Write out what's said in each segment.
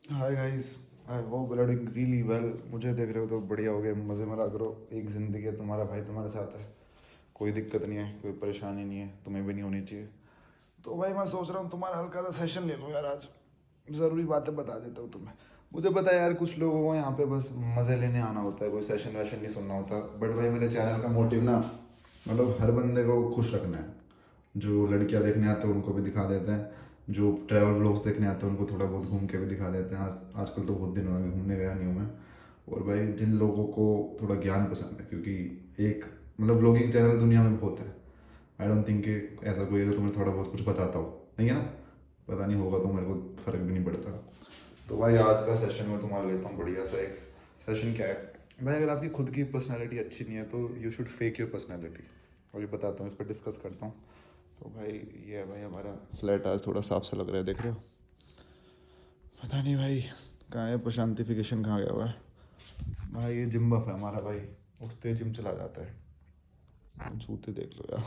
Hi guys, I hope you are doing really well. मुझे देख रहे हो तो बढ़िया हो गया, मज़े में रहा करो। एक ज़िंदगी है, तुम्हारा भाई तुम्हारे साथ है। कोई दिक्कत नहीं है, कोई परेशानी नहीं है, तुम्हें भी नहीं होनी चाहिए। तो भाई मैं सोच रहा हूँ तुम्हारा हल्का सा सेशन ले लूँ यार आज। ज़रूरी बातें बता देता हूँ तुम्हें। मुझे पता है यार, कुछ लोगों को यहाँ पे बस मज़े लेने आना होता है, कोई सेशन वेशन नहीं सुनना होता। बट भाई मेरे चैनल का मोटिव ना, मतलब हर बंदे को खुश रखना है। जो लड़कियां देखने आते हैं उनको भी दिखा देते हैं, जो ट्रैवल व्लॉग्स देखने आते हैं उनको थोड़ा बहुत घूम के भी दिखा देते हैं। आजकल तो बहुत दिन हो गए घूमने गया नहीं हूँ मैं। और भाई जिन लोगों को थोड़ा ज्ञान पसंद है, क्योंकि एक मतलब व्लॉगिंग चैनल दुनिया में बहुत है। आई डोंट थिंक कि ऐसा कोई है जो तुम्हें थोड़ा बहुत कुछ बताता हो, नहीं है ना? पता नहीं होगा तो मेरे को फ़र्क भी नहीं पड़ता। तो भाई आज का सेशन में तुम्हारा लेता हूँ बढ़िया सा एक सेशन। क्या है भाई, अगर आपकी खुद की पर्सनैलिटी अच्छी नहीं है तो you should fake your personality. और ये बताता हूँ, इस पर डिस्कस करता हूँ। तो भाई ये है भाई हमारा फ्लैट, आज थोड़ा साफ सा लग रहा है, देख रहे हो? पता नहीं भाई कहाँ है प्रशांतिफिकेशन, कहाँ गया हुआ है भाई? ये जिम बफ है हमारा भाई, उठते ही जिम चला जाता है। जूते देख लो यार।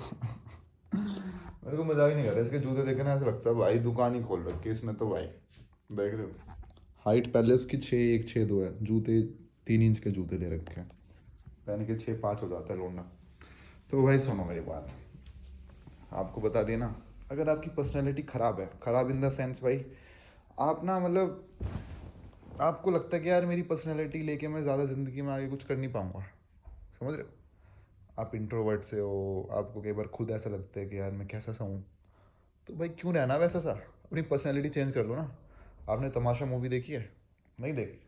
मेरे को मजाक ही नहीं कर रहा, इसके जूते देखे ना ऐसा लगता है भाई दुकान ही खोल रखी है इसने तो भाई। देख रहे हो? हाइट पहले उसकी 6'1" 6'2" है, जूते 3 इंच के जूते ले रखे हैं। पहन के 6'5" हो जाता है लोंडा। तो भाई सुनो मेरी बात, आपको बता दिया ना। अगर आपकी पर्सनैलिटी ख़राब है, ख़राब इन द सेंस भाई, आप ना मतलब आपको लगता है कि यार मेरी पर्सनैलिटी लेके मैं ज़्यादा ज़िंदगी में आगे कुछ कर नहीं पाऊँगा, समझ रहे हो? आप इंट्रोवर्ट से हो, आपको कई बार खुद ऐसा लगता है कि यार मैं कैसा सा हूँ। तो भाई क्यों रहना वैसा सा, अपनी पर्सनैलिटी चेंज कर लो ना। आपने तमाशा मूवी देखी है? नहीं देखी?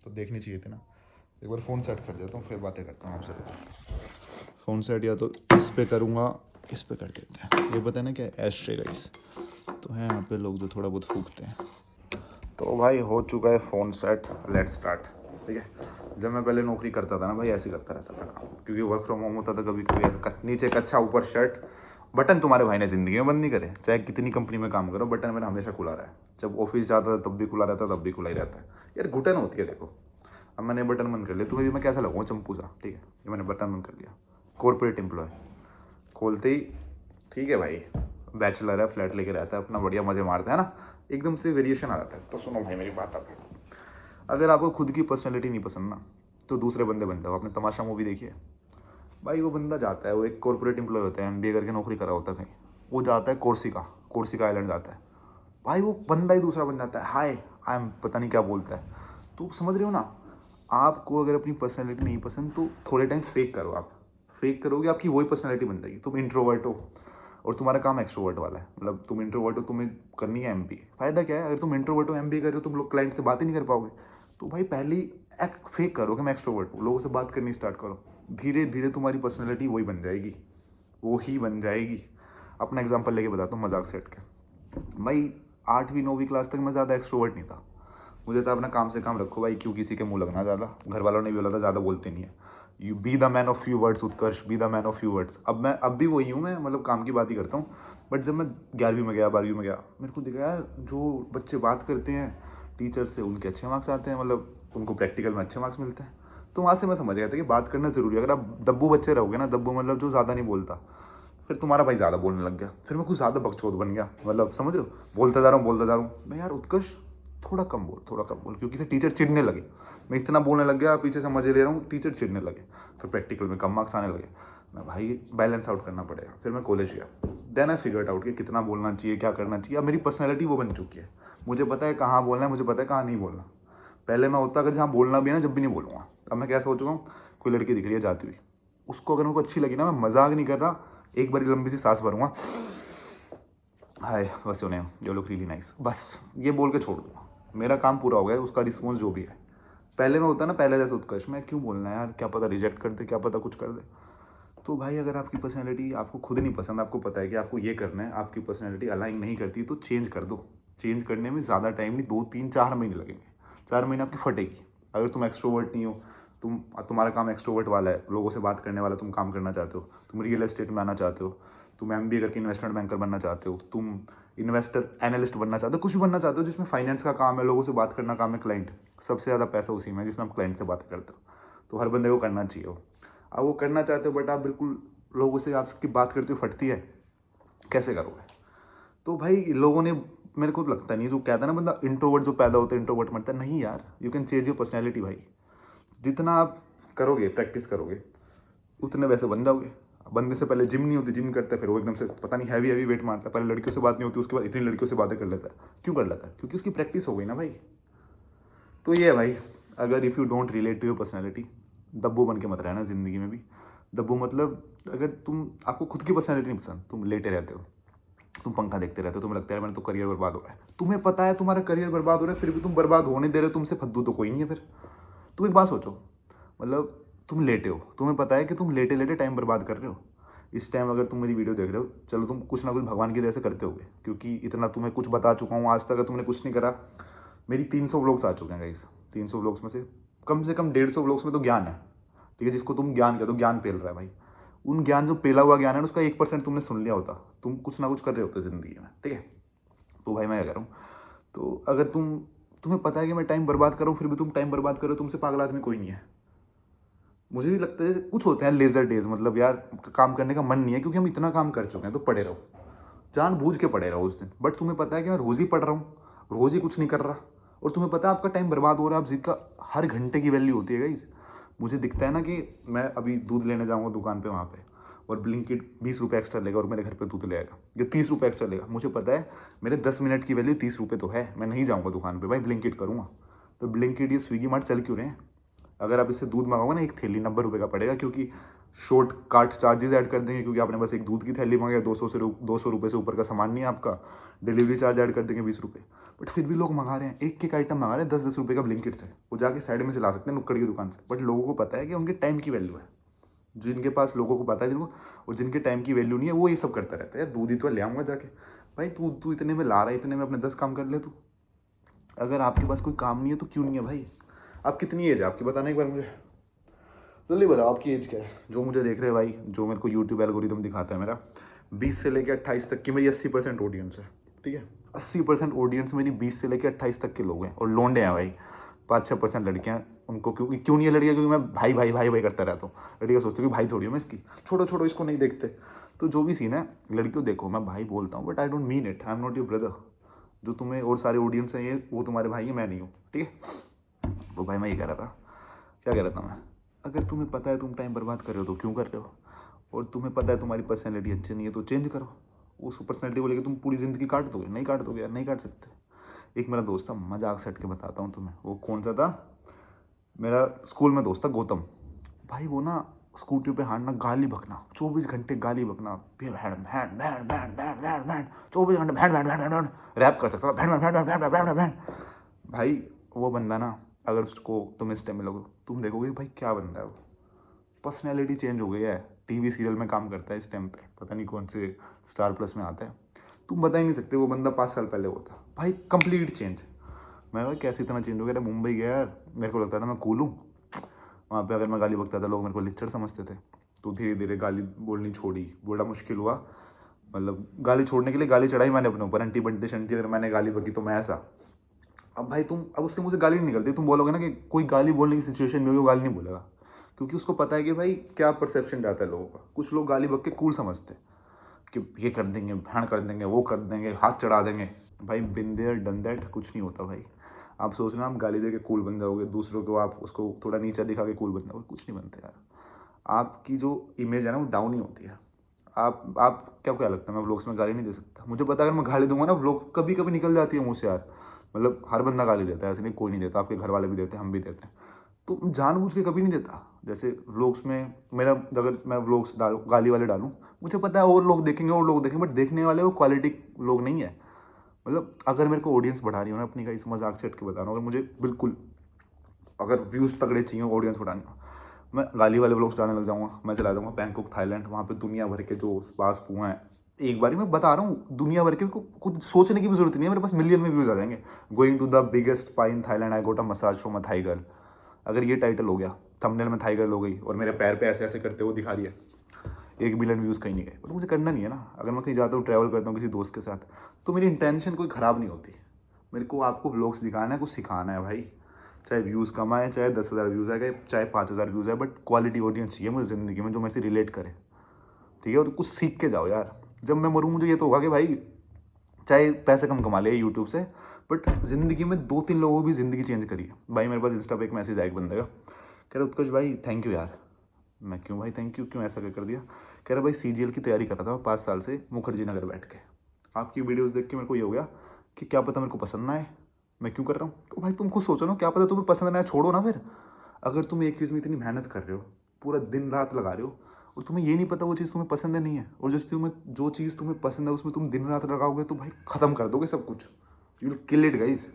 तो देखनी चाहिए थी ना। एक बार फ़ोन सेट कर देता हूँ, फिर बातें करता हूँ आपसे। फ़ोन सेट या तो इस पे करूँगा, इस पे कर देते हैं। ये पता है ना क्या, एस्ट्रे गाइस। तो हैं यहाँ पे लोग जो थोड़ा बहुत फूकते हैं। तो भाई हो चुका है फ़ोन सेट, लेट्स स्टार्ट। ठीक है। जब मैं पहले नौकरी करता था ना भाई, ऐसे ही करता रहता था काम, क्योंकि वर्क फ्रॉम होम होता था। कभी कभी ऐसा नीचे कच्चा ऊपर शर्ट। बटन तुम्हारे भाई ने ज़िंदगी में बंद नहीं करे, चाहे कितनी कंपनी में काम करो, बटन मेरा हमेशा खुला रहा है। जब ऑफिस जाता था तब भी खुला रहता, तब भी खुला ही रहता है। यार घुटन होती है देखो। अब मैंने बटन बंद कर लिया तो भाई मैं कैसा लगूँगा, चंपू सा। ठीक है, ये मैंने बटन बंद कर लिया। कॉर्पोरेट एम्प्लॉय खोलते ही, ठीक है भाई, बैचलर है, फ्लैट लेके रहता है अपना, बढ़िया मज़े मारता है ना, एकदम से वेरिएशन आ जाता है। तो सुनो भाई मेरी बात, आप अगर आपको खुद की पर्सनैलिटी नहीं पसंद ना, तो दूसरे बंदे बन जाओ। आपने तमाशा मूवी देखी है? भाई वो बंदा जाता है, वो एक कॉर्पोरेट एम्प्लॉय होता है, एमबीए करके नौकरी करा होता है कहीं। वो जाता है कोर्सिका, कोर्सिका आइलैंड जाता है। भाई वो बंदा ही दूसरा बन जाता है, हाय आई एम पता नहीं क्या बोलता है। तो समझ रहे हो ना? आपको अगर अपनी पर्सनैलिटी नहीं पसंद तो थोड़े टाइम फेक करो। आप फेक करोगे, आपकी वही पर्सनैलिटी बन जाएगी। तुम इंट्रोवर्ट हो और तुम्हारा काम एक्सट्रोवर्ट वाला है, मतलब तुम इंट्रोवर्ट हो, तुम्हें करनी है एमबी। फ़ायदा क्या है? अगर तुम इंट्रोवर्ट हो, एमबी कर रहे हो, तुम लोग क्लाइंट से बात ही नहीं कर पाओगे। तो भाई पहले एक फेक करो कि मैं एक्सट्रोवर्ट हूँ, लोगों से बात करनी स्टार्ट करो। धीरे धीरे तुम्हारी पर्सनैलिटी वही बन जाएगी, वो ही बन जाएगी। अपना एग्जांपल लेके बताता हूँ मजाक सेट के। भाई 8वीं 9वीं क्लास तक मैं ज़्यादा एक्सट्रोवर्ट नहीं था। मुझे था अपना काम से काम रखो भाई, क्यों किसी के मुंह लगना। ज़्यादा घर वालों ने भी बोला था ज़्यादा बोलते नहीं है, you be the man of few words Utkarsh, be the man of few words. अब भी वही हूँ मैं, मतलब काम की बात ही करता हूँ। बट जब मैं 11वीं में गया, 12वीं में गया, मेरे को दिखा यार जो बच्चे बात करते हैं टीचर से उनके अच्छे मार्क्स आते हैं, मतलब उनको प्रैक्टिकल में अच्छे मार्क्स मिलते हैं। तो वहाँ से मैं समझ गया था कि बात करना ज़रूरी है। अगर आप दब्बू बच्चे रहोगे ना, दब्बू मतलब जो ज़्यादा नहीं बोलता, फिर तुम्हारा भाई ज़्यादा बोलने लग गया, फिर मैं कुछ ज़्यादा बकचोद बन गया। मतलब समझ रहे हो? बोलता जा रहा हूँ बोलता जा रहा हूँ मैं, यार उत्कर्ष थोड़ा कम बोल, थोड़ा कम बोल, क्योंकि फिर टीचर चिढ़ने लगे। मैं इतना बोलने लग गया, पीछे से मजे ले रहा हूँ, टीचर चिढ़ने लगे, फिर प्रैक्टिकल में कम मार्क्स आने लगे। मैं भाई बैलेंस आउट करना पड़ेगा। फिर मैं कॉलेज गया, देन आई फिगर्ड आउट कि कितना बोलना चाहिए, क्या करना चाहिए। अब मेरी पर्सनैलिटी वो बन चुकी है, मुझे पता है कहाँ बोलना है, मुझे पता है कहाँ नहीं बोलना। पहले मैं होता अगर जहाँ बोलना भी है ना, जब भी नहीं बोलूँगा। अब मैं क्या सोच चुका हूँ, कोई लड़की दिख रही है जाती हुई, उसको अगर मेरे को अच्छी लगी ना, मैं मजाक नहीं कर रहा, एक बारी लंबी सी सांस भरूंगा, हाय बस your name, you look really nice, बस ये बोल के छोड़ दूंगा। मेरा काम पूरा हो गया, उसका रिस्पॉन्स जो भी है। पहले में होता ना, पहले जैसे उत्कर्ष में क्यों बोलना है यार, क्या पता रिजेक्ट कर दे, क्या पता कुछ कर दे। तो भाई अगर आपकी पर्सनैलिटी आपको खुद नहीं पसंद, आपको पता है कि आपको ये करना है, आपकी पर्सनैलिटी अलाइन नहीं करती, तो चेंज कर दो। चेंज करने में ज़्यादा टाइम नहीं, 2 3 4 महीने लगेंगे। 4 महीने आपकी फटेगी। अगर तुम एक्सट्रोवर्ट नहीं हो, तुम्हारा काम एक्सट्रोवर्ट वाला है, लोगों से बात करने वाला तुम काम करना चाहते हो, तुम रियल एस्टेट में आना चाहते हो, तुम एमबीए करके इन्वेस्टमेंट बैंकर बनना चाहते हो, तुम इन्वेस्टर एनालिस्ट बनना चाहते हो, कुछ भी बनना चाहते हो जिसमें फाइनेंस का काम है, लोगों से बात करना काम है, क्लाइंट, सबसे ज़्यादा पैसा उसी में है जिसमें आप क्लाइंट से बात करते हो। तो हर बंदे को करना चाहिए वो। अब वो करना चाहते हो, बट आप बिल्कुल लोगों से आपकी बात करते हो फटती है, कैसे करोगे? तो भाई लोगों ने मेरे को लगता नहीं, जो कहता है ना बंदा इंट्रोवर्ट जो पैदा होता है इंट्रोवर्ट मरता है, नहीं यार, you can change your personality भाई। जितना आप करोगे, प्रैक्टिस करोगे, उतने वैसे बन जाओगे। बंदे से पहले जिम नहीं होती, जिम करता है फिर वो एकदम से पता नहीं हैवी हैवी वेट मारता है। पहले लड़कियों से बात नहीं होती, उसके बाद इतनी लड़कियों से बातें कर लेता है। क्यों कर लेता है? क्योंकि उसकी प्रैक्टिस हो गई ना भाई। तो ये है भाई, अगर if you don't relate to your personality, दब्बू बन के मत रहना ज़िंदगी में भी। दब्बू मतलब अगर आपको खुद की पर्सनैलिटी नहीं पसंद, तुम लेटे रहते हो, तुम पंखा देखते रहते हो, तुम्हें लगता है मैंने तो करियर बर्बाद हो रहा है। तुम्हें पता है तुम्हारा करियर बर्बाद हो रहा है, फिर भी तुम बर्बाद होने दे रहे हो। तुमसे फद्दू तो कोई नहीं है फिर। तुम एक बात सोचो, मतलब तुम लेटे हो, तुम्हें पता है कि तुम लेटे लेटे टाइम बर्बाद कर रहे हो। इस टाइम अगर तुम मेरी वीडियो देख रहे हो, चलो तुम कुछ ना कुछ भगवान की दया से करते होगे, क्योंकि इतना तुम्हें कुछ बता चुका हूँ आज तक। अगर तुमने कुछ नहीं करा, मेरी 300 व्लॉग्स आ चुके हैं गाइस। 300 व्लॉग्स में से कम 150 व्लॉग्स में तो ज्ञान है, ठीक है, जिसको तुम ज्ञान कहते हो, ज्ञान पेल रहा है भाई। उन ज्ञान जो पेला हुआ ज्ञान है उसका 1% तुमने सुन लिया होता, तुम कुछ ना कुछ कर रहे होते ज़िंदगी में, ठीक है। तो भाई मैं क्या कह रहा हूँ, तो अगर तुम्हें पता है कि मैं टाइम बर्बाद कर रहा हूँ, फिर भी तुम टाइम बर्बाद करो, तुमसे पागल आदमी कोई नहीं है। मुझे भी लगता है जैसे कुछ होते हैं लेज़र डेज, मतलब यार काम करने का मन नहीं है क्योंकि हम इतना काम कर चुके हैं, तो पढ़े रहो, जानबूझ के पढ़े रहो उस दिन। बट तुम्हें पता है कि मैं रोज़ ही पढ़ रहा हूँ, रोज़ ही कुछ नहीं कर रहा, और तुम्हें पता है आपका टाइम बर्बाद हो रहा है। आप जिसका हर घंटे की वैल्यू होती है गाइस। मुझे दिखता है ना कि मैं अभी दूध लेने जाऊँगा दुकान पे वहाँ पे, और ब्लिंकिट 20 रुपये एक्स्ट्रा लेगा और मेरे घर पे दूध ले आएगा, या 30 रुपये एक्स्ट्रा लेगा। मुझे पता है मेरे 10 मिनट की वैल्यू 30 रुपये तो है, मैं नहीं जाऊँगा दुकान पे भाई, ब्लिंकिट करूँगा। तो ब्लिंकिट, ये स्विगी मार्ट चल क्यों रहे हैं? अगर आप इससे दूध मंगाओगे ना, एक थैली 90 रुपये का पड़ेगा, क्योंकि शॉर्ट कार्ट चार्जेस ऐड कर देंगे, क्योंकि आपने बस एक दूध की थैली मंगाई, 200 रुपये से ऊपर का सामान नहीं है आपका, डिलीवरी चार्ज ऐड कर देंगे 20 रुपये। बट फिर भी लोग मंगा रहे हैं, एक आइटम मंगा रहे हैं 10-10 रुपये का ब्लिंकिट से, वो जाके साइड में से ला सकते हैं नुक्कड़ की दुकान से। बट लोगों को पता है कि उनके टाइम की वैल्यू है, जिनके पास, लोगों को पता है जिनको, और जिनके टाइम की वैल्यू नहीं है वो ये सब करता रहता है। यार दूध ही तो ले आऊँगा जाके, भाई तू इतने में ला रहा है, इतने में अपने 10 काम कर ले तू। अगर आपके पास कोई काम नहीं है तो क्यों नहीं है भाई? आप कितनी एज है आपकी, बताना एक बार मुझे, जल्दी बताओ आपकी एज क्या है। जो मुझे देख रहे हैं भाई, जो मेरे को यूट्यूब एल्गोरिदम दिखाता है मेरा, 20 से लेकर 28 तक की मेरी 80% ऑडियंस है, ठीक है। 80% ऑडियंस मेरी 20 से लेकर 28 तक के लोग हैं, और लोंडे हैं भाई 5-6% लड़कियाँ। उनको क्यों नहीं है लड़कियाँ? क्योंकि मैं भाई भाई भाई भाई करता रहता हूँ। लड़कियाँ सोचती हूँ कि भाई थोड़ी हूँ मैं इसकी, छोड़ो इसको नहीं देखते। तो जो भी सीन है, लड़कियों देखो, मैं भाई बोलता हूँ but I don't mean it, I am not your brother. जो तुम्हें और सारे ऑडियंस हैं ये, वो तुम्हारे भाई हैं, मैं नहीं हूँ, ठीक है। तो भाई मैं ये कह रहा था, क्या कह रहा था मैं, अगर तुम्हें पता है तुम टाइम बर्बाद कर रहे हो तो क्यों कर रहे हो, और तुम्हें पता है तुम्हारी पर्सनैलिटी अच्छी नहीं है तो चेंज करो। उस पर्सनैलिटी को लेकर तुम पूरी ज़िंदगी काट दोगे? नहीं काट दोगे यार, नहीं काट सकते। एक मेरा दोस्त था, मजाक से हट के बताता हूँ तुम्हें, वो कौन सा था, मेरा स्कूल में दोस्त था गौतम भाई। वो ना स्कूटी पे हारना, गाली बकना, 24 घंटे गाली बकना, 24 घंटे रैप कर सकता था भाई। वो बंदा ना, अगर उसको तुम इस टाइम मिलोगे, तुम देखोगे भाई क्या बंदा है वो, पर्सनैलिटी चेंज हो गई है। टीवी सीरियल में काम करता है इस टाइम पे, पता नहीं कौन से स्टार प्लस में आता है, तुम बता ही नहीं सकते वो बंदा 5 साल पहले होता भाई, कंप्लीट चेंज। मैं भाई कैसे इतना चेंज हो गया? मुंबई गया यार, मेरे को लगता था मैं कूल हूँ, वहाँ पे अगर मैं गाली बकता था लोग मेरे को लिच्चड़ समझते थे। तो धीरे धीरे गाली बोलनी छोड़ी, बड़ा मुश्किल हुआ, मतलब गाली छोड़ने के लिए गाली चढ़ाई मैंने अपने ऊपर, अंटी बंटी शंटी, अगर मैंने गाली बकी तो मैं ऐसा। अब भाई अब उसके मुझे गाली नहीं निकलती, तुम बोलोगे ना कि कोई गाली बोलने की सिचुएशन में होगी, वो गाली नहीं बोलेगा, क्योंकि उसको पता है कि भाई क्या परसेप्शन जाता है लोगों का। कुछ लोग गाली बक के कूल समझते हैं कि ये कर देंगे, भाड़ कर देंगे, वो कर देंगे, हाथ चढ़ा देंगे। भाई बिन देयर डन दैट, कुछ नहीं होता भाई। आप सोच रहे हो आप गाली दे के कूल बन जाओगे, दूसरों को आप उसको थोड़ा नीचा दिखा के कूल बन जाओगे, कुछ नहीं बनते यार। आपकी जो इमेज है ना वो डाउन ही होती है। आप क्या लगता है, मैं व्लॉग्स में गाली नहीं दे सकता? मुझे पता है अगर मैं गाली दूंगा ना, व्लॉग कभी कभी निकल जाती है मुँह से यार, मतलब हर बंदा गाली देता है, ऐसे नहीं कोई नहीं देता, आपके घर वाले भी देते हैं, हम भी देते हैं, तो जानबूझ के कभी नहीं देता। जैसे व्लॉग्स में मेरा, अगर मैं व्लॉग्स गाली वाले डालूँ, मुझे पता है और लोग देखेंगे, बट देखने वाले वो क्वालिटी लोग नहीं है। मतलब अगर मेरे को ऑडियंस बढ़ा रही हो ना अपनी, का इस मजाक से हट के बता रहा हूँ, अगर मुझे बिल्कुल अगर व्यूज़ तगड़े चाहिए, ऑडियंस बढ़ानी हो, मैं गाली वाले व्लॉग्स डालने लग जाऊँगा। मैं चला जाऊँगा बैंकॉक थाईलैंड, वहाँ पे दुनिया भर के जो पास पुआ हैं, एक बार ही मैं बता रहा हूँ, दुनिया भर के को कुछ सोचने की भी जरूरत नहीं है, मेरे पास मिलियन में व्यूज़ आ जाएंगे। Going to the biggest spa in Thailand, I got a massage from a Thai girl. अगर ये टाइटल हो गया, थंबनेल में थाई गर्ल हो गई और मेरे पैर पे ऐसे ऐसे करते हुए दिखा रही है, 1 बिलियन व्यूज़ कहीं नहीं गए। बट मुझे करना नहीं है ना। अगर मैं कहीं जाता हूँ, ट्रैवल करता हूँ किसी दोस्त के साथ, तो मेरी इंटेंशन कोई ख़राब नहीं होती। मेरे को आपको व्लॉग्स दिखाना है, कुछ सिखाना है भाई। चाहे व्यूज़ कम आए, चाहे 10,000 व्यूज़ आए, चाहे 5,000 व्यूज़ आए, बट क्वालिटी ऑडियंस चाहिए मुझे ज़िंदगी में, जो मेरे से रिलेट करे, ठीक है। और कुछ सीख के जाओ यार। जब मैं मरूँ मुझे ये तो होगा कि भाई चाहे पैसे कम कमा ले यूट्यूब से, बट ज़िंदगी में 2-3 लोगों की ज़िंदगी चेंज करी है भाई। मेरे पास इंस्टा पे एक मैसेज आया एक बंदे का, कह रहा उत्कर्ष भाई थैंक यू यार। मैं क्यों भाई थैंक यू, क्यों ऐसा क्या कर दिया? कह रहा भाई CGL की तैयारी कर रहा था मैं 5 साल से मुखर्जी नगर बैठ के, आपकी वीडियोज़ देख के मेरे को ये हो गया कि क्या पता मेरे को पसंद ना आए, मैं क्यों कर रहा हूँ? तो भाई तुम खुद सोचो ना, क्या पता तुम्हें पसंद ना आए, छोड़ो ना फिर। अगर तुम एक चीज़ में इतनी मेहनत कर रहे हो, पूरा दिन रात लगा रहे हो, और तुम्हें ये नहीं पता वो चीज़ तुम्हें पसंद है नहीं है, और जो चीज़ तुम्हें पसंद है उसमें तुम दिन रात लगाओगे तो भाई ख़त्म कर दोगे सब कुछ, you will kill it guys.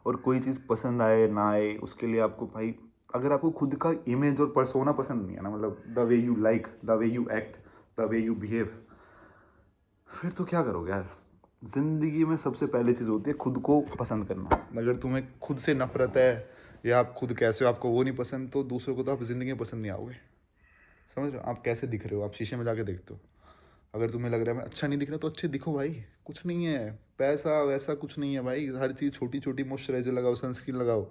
और कोई चीज़ पसंद आए ना आए उसके लिए आपको भाई, अगर आपको खुद का इमेज और पर्सोना पसंद नहीं है ना, मतलब the way you like, the way you act, the way you behave, फिर तो क्या करोगे यार। ज़िंदगी में सबसे पहली चीज़ होती है खुद को पसंद करना। अगर तुम्हें खुद से नफरत है या आप खुद कैसे हो, आपको वो नहीं पसंद, तो दूसरों को तो आप ज़िंदगी में पसंद नहीं आओगे। समझ रहे हो? आप कैसे दिख रहे हो, आप शीशे में जाके देखते हो, अगर तुम्हें लग रहा है मैं अच्छा नहीं दिख रहा तो अच्छे दिखो भाई, कुछ नहीं है, पैसा वैसा कुछ नहीं है भाई, हर चीज़ छोटी छोटी मॉइस्चराइजर लगाओ, सनस्क्रीन लगाओ।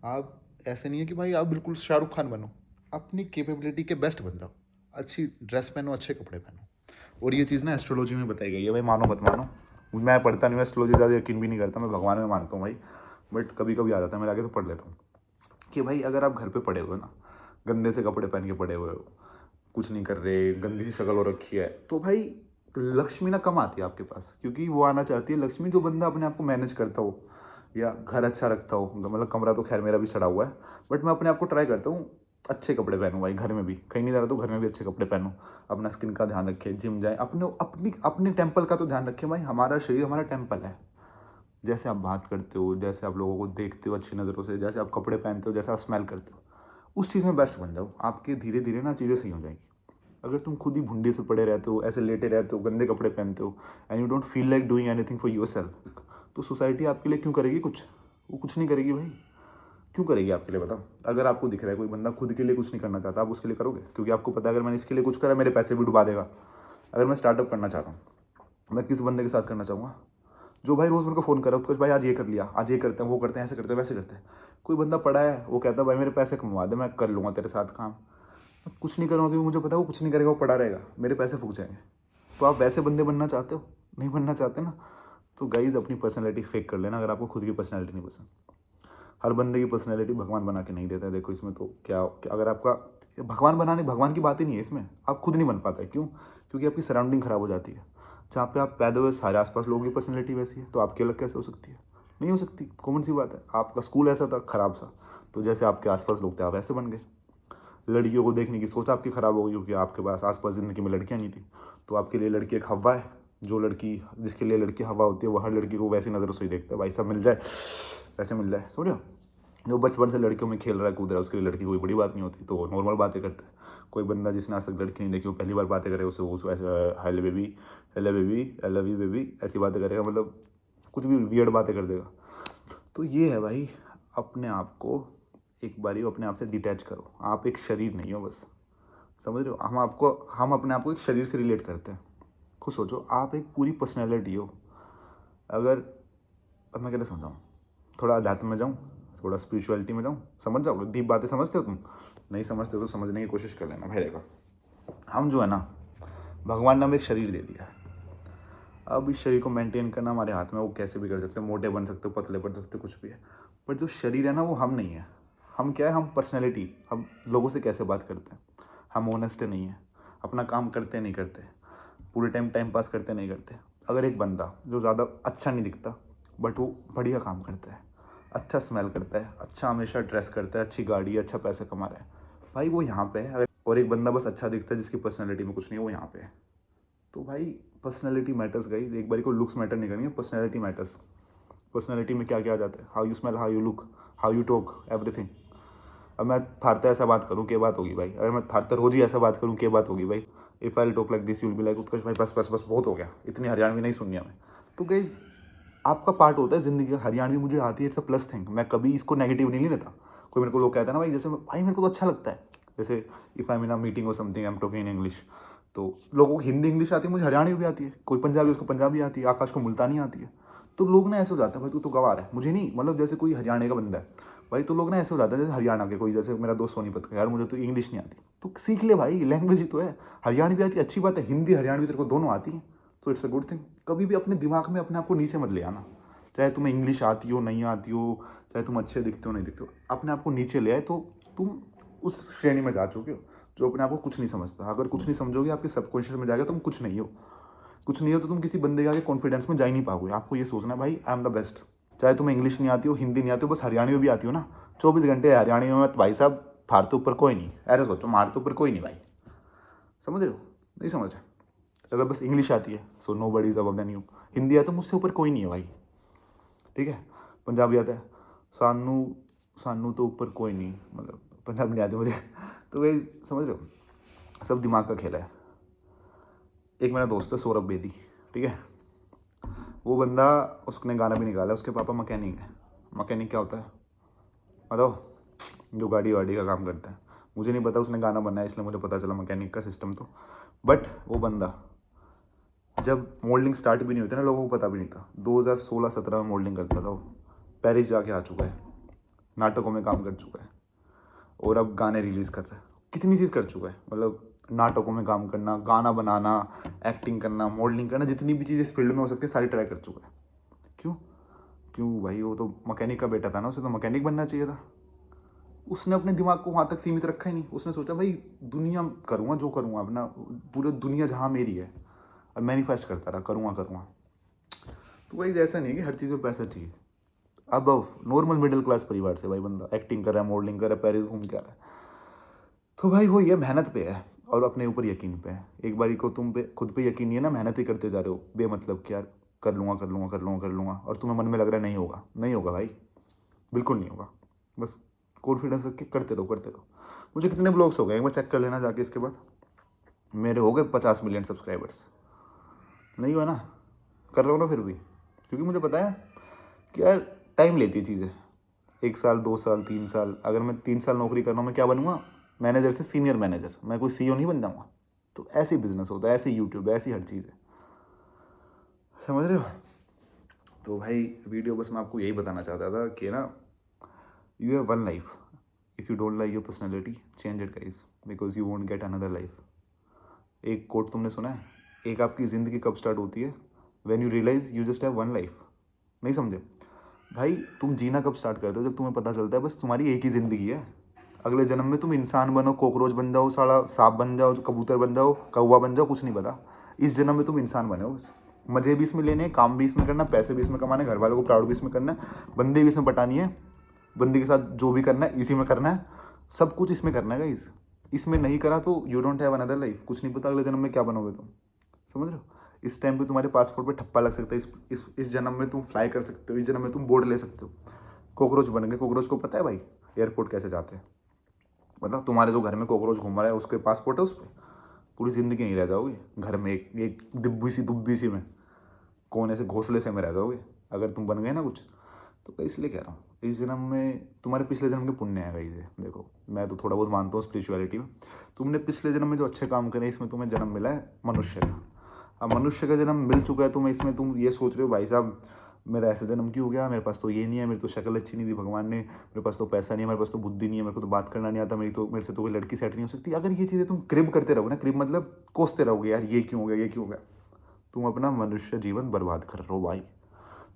आप ऐसे नहीं है कि भाई आप बिल्कुल शाहरुख खान बनो, अपनी कैपेबिलिटी के बेस्ट बन जाओ, अच्छी ड्रेस पहनो, अच्छे कपड़े पहनो। और ये चीज़ ना एस्ट्रोलॉजी में बताई गई है भाई, मानो मत मानो, मैं पढ़ता नहीं हूँ एस्ट्रोलॉजी, ज़्यादा यकीन भी नहीं करता, मैं भगवान में मानता हूँ भाई, बट कभी कभी आ जाता है मेरे आगे तो पढ़ लेता हूँ कि भाई अगर आप घर पे पड़े हुए ना, गंदे से कपड़े पहन के पड़े हुए हो, कुछ नहीं कर रहे, गंदी सी शक्ल हो रखी है, तो भाई लक्ष्मी ना कम आती है आपके पास, क्योंकि वो आना चाहती है लक्ष्मी जो बंदा अपने आप को मैनेज करता हो या घर अच्छा रखता हो। मतलब कमरा तो खैर मेरा भी सड़ा हुआ है, बट मैं अपने आप को ट्राई करता हूँ अच्छे कपड़े पहनूँ भाई, घर में भी कहीं नहीं जा रहा तो घर में भी अच्छे कपड़े पहनूँ, अपना स्किन का ध्यान रखें, जिम जाए, अपने टेम्पल का तो ध्यान रखें भाई। हमारा शरीर हमारा टेम्पल है। जैसे आप बात करते हो, जैसे आप लोगों को देखते हो अच्छी नज़रों से, जैसे आप कपड़े पहनते हो, जैसे आप स्मेल करते हो, उस चीज़ में बेस्ट बन जाओ, आपके धीरे धीरे ना चीज़ें सही हो जाएंगी। अगर तुम खुद ही भुंडे से पड़े रहते हो, ऐसे लेटे रहते हो, गंदे कपड़े पहनते हो, and you don't feel like doing anything for your self, तो सोसाइटी आपके लिए क्यों करेगी कुछ? वो कुछ नहीं करेगी भाई, क्यों करेगी आपके लिए बताओ? अगर आपको दिख रहा है कोई बंदा खुद के लिए कुछ नहीं करना चाहता, आप उसके लिए करोगे? क्योंकि आपको पता है अगर मैंने इसके लिए कुछ करा मेरे पैसे भी डुबा देगा। अगर मैं स्टार्टअप करना चाहता हूँ, मैं किस बंदे के साथ करना चाहूँगा? जो भाई रोज़ मेरे को फ़ोन कर रहा है, उत्कर्ष भाई आज ये कर लिया, आज ये करते हैं, वो करते हैं, ऐसे करते हैं, वैसे करते हैं। कोई बंदा पड़ा है, वो कहता है भाई मेरे पैसे कमवा दे, मैं कर लूँगा तेरे साथ काम। मैं कुछ नहीं करूँगा क्योंकि मुझे पता है वो कुछ नहीं करेगा, वो पड़ा रहेगा, मेरे पैसे फूक जाएंगे। तो आप वैसे बंदे बनना चाहते हो? नहीं बनना चाहते ना, तो गाइज़ अपनी पर्सनैलिटी फेक कर लेना अगर आपको खुद की पर्सनैलिटी नहीं पसंद। हर बंदे की पर्सनैलिटी भगवान बना के नहीं देता है। देखो इसमें तो क्या अगर आपका भगवान की बात ही नहीं है इसमें, आप खुद नहीं बन पाते। क्यों? क्योंकि आपकी सराउंडिंग ख़राब हो जाती है। जहाँ पे आप पैदा हुए सारे आसपास लोगों की पर्सनैलिटी वैसी है, तो आपकी अलग कैसे हो सकती है? नहीं हो सकती, कॉमन सी बात है। आपका स्कूल ऐसा था ख़राब सा, तो जैसे आपके आसपास लोग थे आप ऐसे बन गए। लड़कियों को देखने की सोच आपकी ख़राब हो गई क्योंकि आपके पास आसपास ज़िंदगी में लड़कियाँ नहीं थी, तो आपके लिए लड़की एक हवा है। जो लड़की जिसके लिए लड़की हवा होती है वो हर लड़की को वैसी नज़रों से ही देखता है, भाई सब मिल जाए, वैसे मिल जाए। समझो, जो बचपन से लड़कियों में खेल रहा है, कूद रहा है, उसके लिए लड़की कोई बड़ी बात नहीं होती, तो नॉर्मल बातें करता है। कोई बंदा जिसने आज तक लड़की नहीं देखी, वो पहली बार बातें करे, उसे ऐसे hello baby, hello baby, I love you baby, ऐसी बातें करेगा, मतलब कुछ भी वियर्ड बातें कर देगा। तो ये है भाई, अपने आप को एक बारी अपने आप से डिटैच करो। आप एक शरीर नहीं हो बस, समझ रहे हो? हम अपने आप को एक शरीर से रिलेट करते हैं। खुद सोचो, आप एक पूरी पर्सनैलिटी हो। अगर अब मैं कैसे समझाऊँ, थोड़ा अध्यात्म में जाऊँ, थोड़ा स्पिरिचुअलिटी में जाऊँ, समझ जाओगे? डीप बातें समझते हो तुम? नहीं समझते हो तो समझने की कोशिश कर लेना भाई। देखो, हम जो है ना, भगवान ने हमें एक शरीर दे दिया है। अब इस शरीर को मेंटेन करना हमारे हाथ में, वो कैसे भी कर सकते हो, मोटे बन सकते हो, पतले बन सकते हो, कुछ भी है। बट जो शरीर है ना, वो हम नहीं है। हम क्या है? हम पर्सनैलिटी। हम लोगों से कैसे बात करते हैं, हम ऑनेस्ट नहीं है, अपना काम करते नहीं करते, पूरे टाइम पास करते नहीं करते। अगर एक बंदा जो ज़्यादा अच्छा नहीं दिखता बट वो बढ़िया काम करता है, अच्छा स्मेल करता है, अच्छा हमेशा ड्रेस करता है, अच्छी गाड़ी है, अच्छा पैसा कमा रहा है, भाई वो यहाँ पे है। और एक बंदा बस अच्छा दिखता है जिसकी पर्सनैलिटी में कुछ नहीं है, वो यहाँ पे है। तो भाई पर्सनैलिटी मैटर्स गाइस। एक बारी को लुक्स मैटर नहीं करनी है, पर्सनैलिटी मैटर्स। पर्सनैलिटी में क्या क्या आ जाता है? How you smell, how you look, how you talk, everything. अब मैं थारते ऐसा बात करूँ क्या बात होगी भाई? अगर मैं थारते रोज ही ऐसा बात करूँ क्या बात होगी भाई? If I talk like this you will be like Utkarsh भाई बस बस बस बहुत हो गया, इतनी हरियाणवी नहीं सुननी हमें। तो गाइस आपका पार्ट होता है ज़िंदगी का। हरियाणवी मुझे आती है, इट्स अ प्लस थिंग। मैं कभी इसको नेगेटिव नहीं लेता। कोई मेरे को लोग कहता है ना भाई, जैसे भाई मेरे को तो अच्छा लगता है, जैसे if I am in a meeting और something I am talking in English, तो लोगों को हिंदी इंग्लिश आती है, मुझे हरियाणवी भी आती है। कोई पंजाबी, उसको पंजाबी आती है, आकाश को मुल्तानी आती है। तो लोग ना ऐसे हो जाते हैं भाई तू तो गवार है, मुझे नहीं, मतलब जैसे कोई हरियाणा का बंदा है भाई, तो लोग ना ऐसे हो जाते हैं जैसे हरियाणा के कोई, जैसे मेरा दोस्त सोनीपत का, यार मुझे तो इंग्लिश नहीं आती। तो सीख ले भाई, लैंग्वेज ही तो है। हरियाणवी आती है, अच्छी बात है, हिंदी हरियाणवी तेरे को दोनों आती है, तो इट्स अ गुड थिंग। कभी भी अपने दिमाग में अपने आप को नीचे मत ले आना, चाहे तुम्हें इंग्लिश आती हो नहीं आती हो, चाहे तुम अच्छे दिखते हो नहीं दिखते हो, अपने आप को नीचे ले आए तो तुम उस श्रेणी में जा चुके हो जो अपने आप को कुछ नहीं समझता। अगर कुछ नहीं समझोगे, आपके सबकॉन्शियस में जाएगा तुम कुछ नहीं हो। कुछ नहीं हो तो तुम किसी बंदे के आगे कॉन्फिडेंस में जा ही नहीं पाओगे। आपको ये सोचना है भाई आई एम द बेस्ट। चाहे तुम्हें इंग्लिश नहीं आती हो, हिंदी नहीं आती हो, बस हरियाणी में भी आती हो ना, 24 घंटे हरियाणी में मत भाई साहब, थार तो ऊपर कोई नहीं, ऐसे सोचो मार तो ऊपर कोई नहीं भाई। समझ रहे हो? नहीं समझ रहे? अगर बस इंग्लिश आती है so nobody is above than you. Hindi आता है मुझसे ऊपर कोई नहीं है भाई, ठीक है। पंजाबी आता है सानू सानू तो ऊपर कोई नहीं, मतलब पंजाबी नहीं आती मुझे। तो वही समझ रहे हो, सब दिमाग का खेल है। एक मेरा दोस्त है सौरभ बेदी, ठीक है। वो बंदा, उसने गाना भी निकाला, उसके पापा मैकेनिक है। मैकेनिक क्या होता है बताओ? जो गाड़ी वाड़ी का काम करता है। मुझे नहीं पता, उसने गाना बनाया इसलिए मुझे पता चला मैकेनिक का सिस्टम। तो बट वो बंदा जब मोल्डिंग स्टार्ट भी नहीं होती ना, लोगों को पता भी नहीं था। 2016-17 में मोल्डिंग करता था वो। पेरिस जाके आ चुका है, नाटकों में काम कर चुका है, और अब गाने रिलीज़ कर रहा है। कितनी चीज़ कर चुका है, मतलब नाटकों में काम करना, गाना बनाना, एक्टिंग करना, मॉडलिंग करना, जितनी भी चीज़ें इस फील्ड में हो सकती है सारी ट्राई कर चुका है। क्यों? क्यों भाई? वो तो मैकेनिक का बेटा था ना, उसे तो मैकेनिक बनना चाहिए था। उसने अपने दिमाग को वहाँ तक सीमित रखा ही नहीं। उसने सोचा भाई दुनिया करूँगा जो करूँगा, अपना पूरी दुनिया जहाँ मेरी है, और मैनिफेस्ट करता रहा करूँगा। तो भाई ऐसा नहीं है कि हर चीज़ में पैसा चाहिए। अब नॉर्मल मिडिल क्लास परिवार से भाई बंदा एक्टिंग कर रहा है, मॉडलिंग कर रहा है, पेरिस घूम के आ रहा है। तो भाई वो ये मेहनत पे है और अपने ऊपर यकीन पे है। एक बारी को तुम पे खुद पे यकीन नहीं है ना, मेहनत ही करते जा रहे हो बेमतलब कि यार कर लूँगा, और तुम्हें मन में लग रहा है नहीं होगा भाई, बिल्कुल नहीं होगा। बस कॉन्फिडेंस रख के करते रहो। मुझे कितने ब्लॉग्स हो गए एक बार चेक कर लेना जाके। इसके बाद मेरे हो गए 50 मिलियन सब्सक्राइबर्स। नहीं हुआ ना? कर रहा हूँ ना फिर भी, क्योंकि मुझे पता है कि यार टाइम लेती है चीज़ें। 1 साल 2 साल 3 साल, अगर मैं 3 साल नौकरी कर रहा हूँ, मैं क्या बनूंगा? मैनेजर से सीनियर मैनेजर, मैं कोई CEO नहीं बन जाऊँगा। तो ऐसे ही बिजनेस होता है, ऐसे यूट्यूब, ऐसी हर चीज़ है। समझ रहे हो? तो भाई वीडियो बस मैं आपको यही बताना चाहता था कि ना, you have one life, if you don't like your personality change it guys, because you won't get another life. एक कोट तुमने सुना है, एक आपकी ज़िंदगी कब स्टार्ट होती है? When you realize you just have one life. नहीं समझे भाई? तुम जीना कब स्टार्ट करते हो? जब तुम्हें पता चलता है बस तुम्हारी एक ही ज़िंदगी है। अगले जन्म में तुम इंसान बनो, कॉकरोच बन जाओ, साला सांप बन जाओ, कबूतर बन जाओ, कौवा बन जाओ, कुछ नहीं पता। इस जन्म में तुम इंसान बने हो बस। मज़े भी इसमें लेने, काम भी इसमें करना, पैसे भी इसमें कमाने, घर वालों को प्राउड भी इसमें करना है, बंदे भी इसमें पटानी है, बंदे के साथ जो भी करना है इसी में करना है, सब कुछ इसमें करना है गाइस। इसमें नहीं करा तो you don't have another life. कुछ नहीं पता अगले जन्म में क्या बनोगे तुम। समझ रहे हो? इस टाइम पे तुम्हारे पासपोर्ट पे ठप्पा लग सकता है, इस जन्म में तुम फ्लाई कर सकते हो, इस जन्म में तुम बोर्ड ले सकते हो। कॉकरोच बन गए। कॉकरोच को पता है भाई एयरपोर्ट कैसे जाते हैं? मतलब तुम्हारे जो घर में कॉकरोच घूम रहा है उसके पासपोर्ट है उस पर, पूरी ज़िंदगी नहीं रह जाओगे घर में, एक दुब्बी सी में, कोने से घोंसले से में रह जाओगे अगर तुम बन गए ना कुछ। तो इसलिए कह रहा हूँ, इस जन्म में तुम्हारे पिछले जन्म के पुण्य है भाई। देखो मैं तो थोड़ा बहुत मानता हूँ स्पिरिचुअलिटी में। तुमने पिछले जन्म में जो अच्छे काम करे, इसमें तुम्हें जन्म मिला है मनुष्य का। अब मनुष्य का जन्म मिल चुका है तुम्हें, इसमें तुम ये सोच रहे हो भाई साहब मेरा ऐसा जन्म क्यों हो गया, मेरे पास तो ये नहीं है, मेरी तो शक्ल अच्छी नहीं दी भगवान ने, मेरे पास तो पैसा नहीं है, मेरे पास तो बुद्धि नहीं है, मेरे को तो बात करना नहीं आता, मेरे से तो कोई लड़की सेट नहीं हो सकती। अगर ये चीज़ें तुम क्रिब करते रहोगे ना, क्रिब मतलब कोसते रहोगे यार ये क्यों हो गया, तुम अपना मनुष्य जीवन बर्बाद कर रहे हो भाई।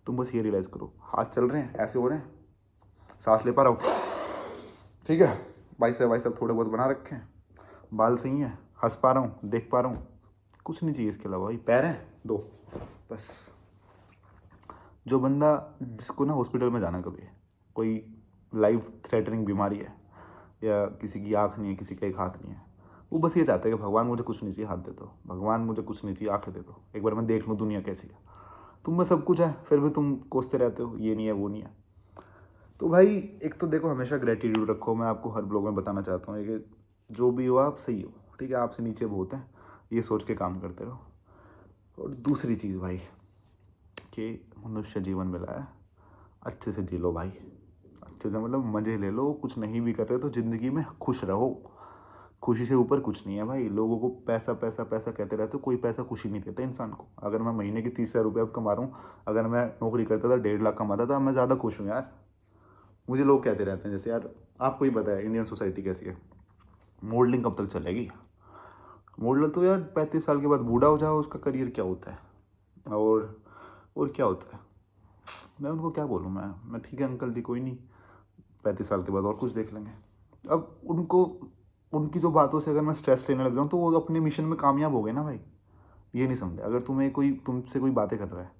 तुम बस ये रियलाइज़ करो, हाथ चल रहे हैं, ऐसे हो रहे हैं, सांस ले पा रहा हूँ, ठीक है, बाइसेप थोड़े बहुत बना रखे हैं, बाल सही हैं, हंस पा रहा हूँ, देख पा रहा हूँ, कुछ नहीं चाहिए इसके अलावा भाई। पैर हैं 2 बस। जो बंदा जिसको ना हॉस्पिटल में जाना कभी, कोई लाइफ थ्रेटनिंग बीमारी है, या किसी की आँख नहीं है, किसी का एक हाथ नहीं है, वो बस ये चाहता है कि भगवान मुझे कुछ नहीं चाहिए, हाथ दे दो, भगवान मुझे कुछ नहीं चाहिए, आँखें दे दो, एक बार मैं देख लूँ दुनिया कैसी है। तुम में सब कुछ है फिर भी तुम कोसते रहते हो ये नहीं है वो नहीं है। तो भाई एक तो देखो हमेशा ग्रेटिट्यूड रखो। मैं आपको हर ब्लॉग में बताना चाहता हूँ कि जो भी हो आप सही हो, ठीक है, आपसे नीचे बहुत है, ये सोच के काम करते रहो। और दूसरी चीज़ भाई कि मनुष्य जीवन मिला है, अच्छे से जी लो भाई, अच्छे से मतलब मज़े ले लो। कुछ नहीं भी कर रहे तो ज़िंदगी में खुश रहो, खुशी से ऊपर कुछ नहीं है भाई। लोगों को पैसा पैसा पैसा कहते रहते हो, कोई पैसा खुशी नहीं देता इंसान को। अगर मैं महीने की 30,000 रुपये अब कमा रहा हूँ, अगर मैं नौकरी करता था 1.5 लाख कमाता था, मैं ज़्यादा खुश हूँ यार। मुझे लोग कहते रहते हैं जैसे यार आपको ही पता है इंडियन सोसाइटी कैसी है, मॉडलिंग कब तक चलेगी? मॉडल तो यार 35 साल के बाद बूढ़ा हो जाओ, उसका करियर क्या होता है? और क्या होता है, मैं उनको क्या बोलूँ, मैं ठीक है अंकल जी कोई नहीं, 35 साल के बाद और कुछ देख लेंगे। अब उनको उनकी जो बातों से अगर मैं स्ट्रेस लेने लग जाऊँ तो वो अपने मिशन में कामयाब हो गए ना भाई। ये नहीं समझे, अगर तुमसे कोई बातें कर रहा है